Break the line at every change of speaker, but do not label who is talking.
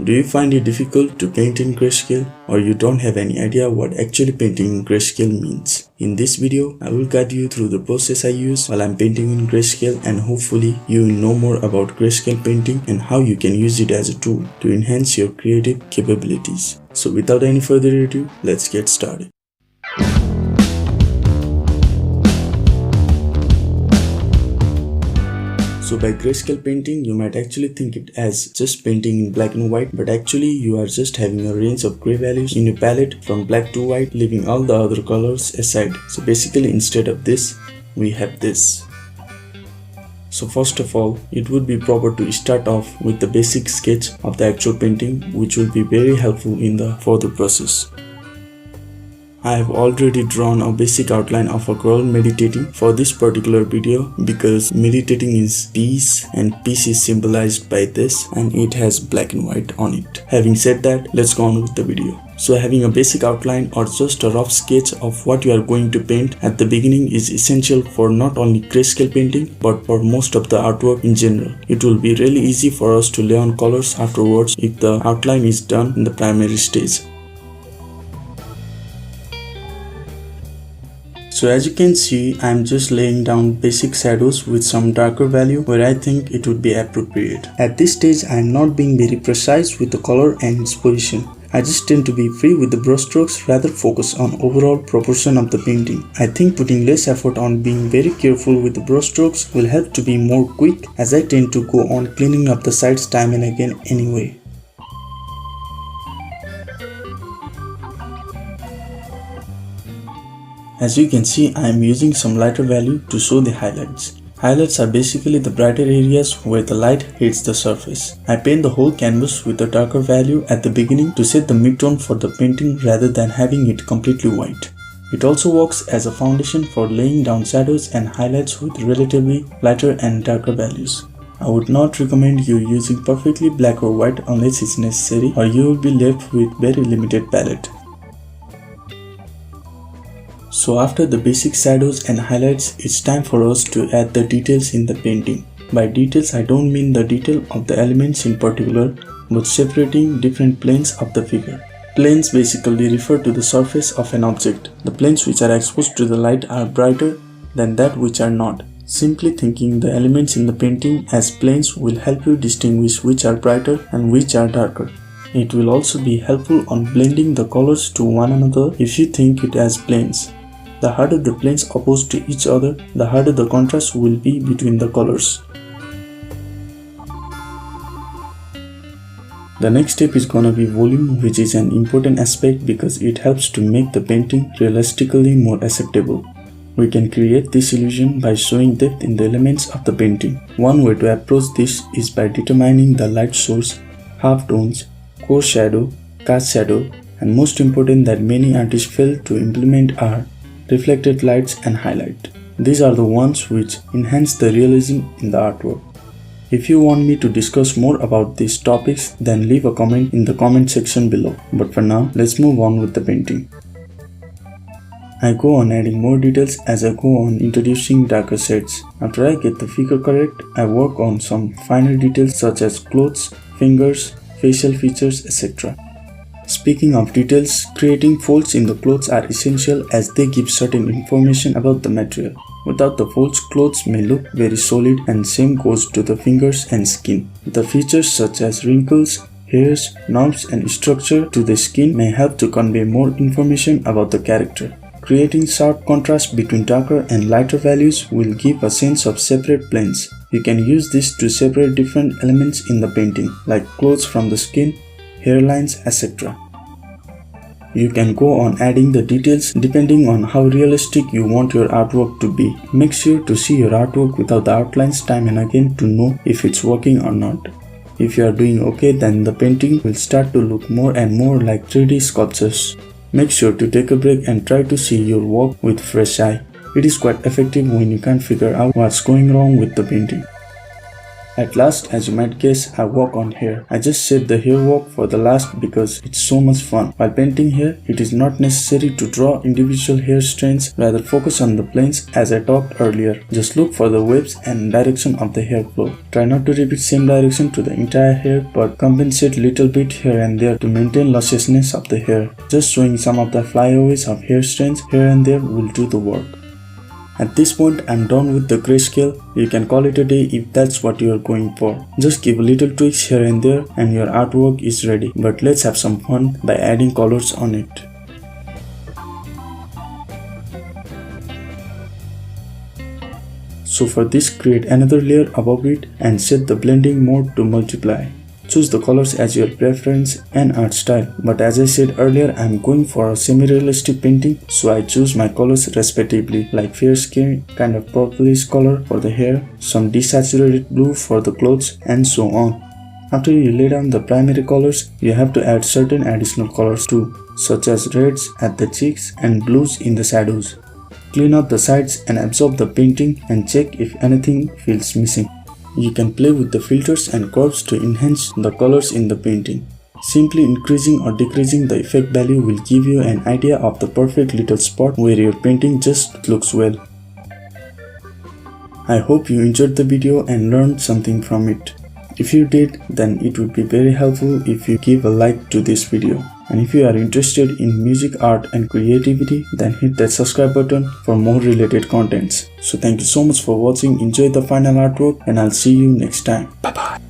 Do you find it difficult to paint in grayscale, or you don't have any idea what actually painting in grayscale means? In this video, I will guide you through the process I use while I'm painting in grayscale, and hopefully you will know more about grayscale painting and how you can use it as a tool to enhance your creative capabilities. So without any further ado, let's get started. So by grayscale painting, you might actually think it as just painting in black and white, but actually you are just having a range of gray values in your palette from black to white, leaving all the other colors aside. So basically instead of this, we have this. So first of all, it would be proper to start off with the basic sketch of the actual painting, which will be very helpful in the further process. I have already drawn a basic outline of a girl meditating for this particular video because meditating is peace and peace is symbolized by this, and it has black and white on it. Having said that, let's go on with the video. So having a basic outline or just a rough sketch of what you are going to paint at the beginning is essential for not only grayscale painting but for most of the artwork in general. It will be really easy for us to lay on colors afterwards if the outline is done in the primary stage. So as you can see, I am just laying down basic shadows with some darker value where I think it would be appropriate. At this stage, I am not being very precise with the color and its position. I just tend to be free with the brushstrokes, rather focus on overall proportion of the painting. I think putting less effort on being very careful with the brushstrokes will help to be more quick, as I tend to go on cleaning up the sides time and again anyway. As you can see, I am using some lighter value to show the highlights. Highlights are basically the brighter areas where the light hits the surface. I paint the whole canvas with a darker value at the beginning to set the midtone for the painting rather than having it completely white. It also works as a foundation for laying down shadows and highlights with relatively lighter and darker values. I would not recommend you using perfectly black or white unless it's necessary, or you will be left with very limited palette. So after the basic shadows and highlights, it's time for us to add the details in the painting. By details, I don't mean the detail of the elements in particular, but separating different planes of the figure. Planes basically refer to the surface of an object. The planes which are exposed to the light are brighter than that which are not. Simply thinking the elements in the painting as planes will help you distinguish which are brighter and which are darker. It will also be helpful on blending the colors to one another if you think it as planes. The harder the planes opposed to each other, the harder the contrast will be between the colors. The next step is gonna be volume, which is an important aspect because it helps to make the painting realistically more acceptable. We can create this illusion by showing depth in the elements of the painting. One way to approach this is by determining the light source, halftones, core shadow, cast shadow, and most important that many artists fail to implement are reflected lights and highlight. These are the ones which enhance the realism in the artwork. If you want me to discuss more about these topics, then leave a comment in the comment section below. But for now, let's move on with the painting. I go on adding more details as I go on introducing darker shades. After I get the figure correct, I work on some finer details such as clothes, fingers, facial features, etc. Speaking of details, creating folds in the clothes are essential as they give certain information about the material. Without the folds, clothes may look very solid, and same goes to the fingers and skin. The features such as wrinkles, hairs, knobs and structure to the skin may help to convey more information about the character. Creating sharp contrast between darker and lighter values will give a sense of separate planes. You can use this to separate different elements in the painting, like clothes from the skin, hairlines, etc. You can go on adding the details depending on how realistic you want your artwork to be. Make sure to see your artwork without the outlines time and again to know if it's working or not. If you are doing okay, then the painting will start to look more and more like 3D sculptures. Make sure to take a break and try to see your work with fresh eye. It is quite effective when you can't figure out what's going wrong with the painting. At last, as you might guess, I work on hair. I just set the hair work for the last because it's so much fun. While painting hair, it is not necessary to draw individual hair strands, rather focus on the planes as I talked earlier. Just look for the waves and direction of the hair flow. Try not to repeat same direction to the entire hair, but compensate little bit here and there to maintain lusciousness of the hair. Just showing some of the flyaways of hair strands here and there will do the work. At this point, I'm done with the grayscale. You can call it a day if that's what you are going for. Just give a little tweaks here and there and your artwork is ready. But let's have some fun by adding colors on it. So for this, create another layer above it and set the blending mode to multiply. Choose the colors as your preference and art style, but as I said earlier, I am going for a semi-realistic painting, so I choose my colors respectively, like fair skin, kind of purplish color for the hair, some desaturated blue for the clothes, and so on. After you lay down the primary colors, you have to add certain additional colors too, such as reds at the cheeks and blues in the shadows. Clean out the sides and absorb the painting and check if anything feels missing. You can play with the filters and curves to enhance the colors in the painting. Simply increasing or decreasing the effect value will give you an idea of the perfect little spot where your painting just looks well. I hope you enjoyed the video and learned something from it. If you did, then it would be very helpful if you give a like to this video. And if you are interested in music, art and creativity, then hit that subscribe button for more related contents. So thank you so much for watching, enjoy the final artwork and I'll see you next time. Bye bye.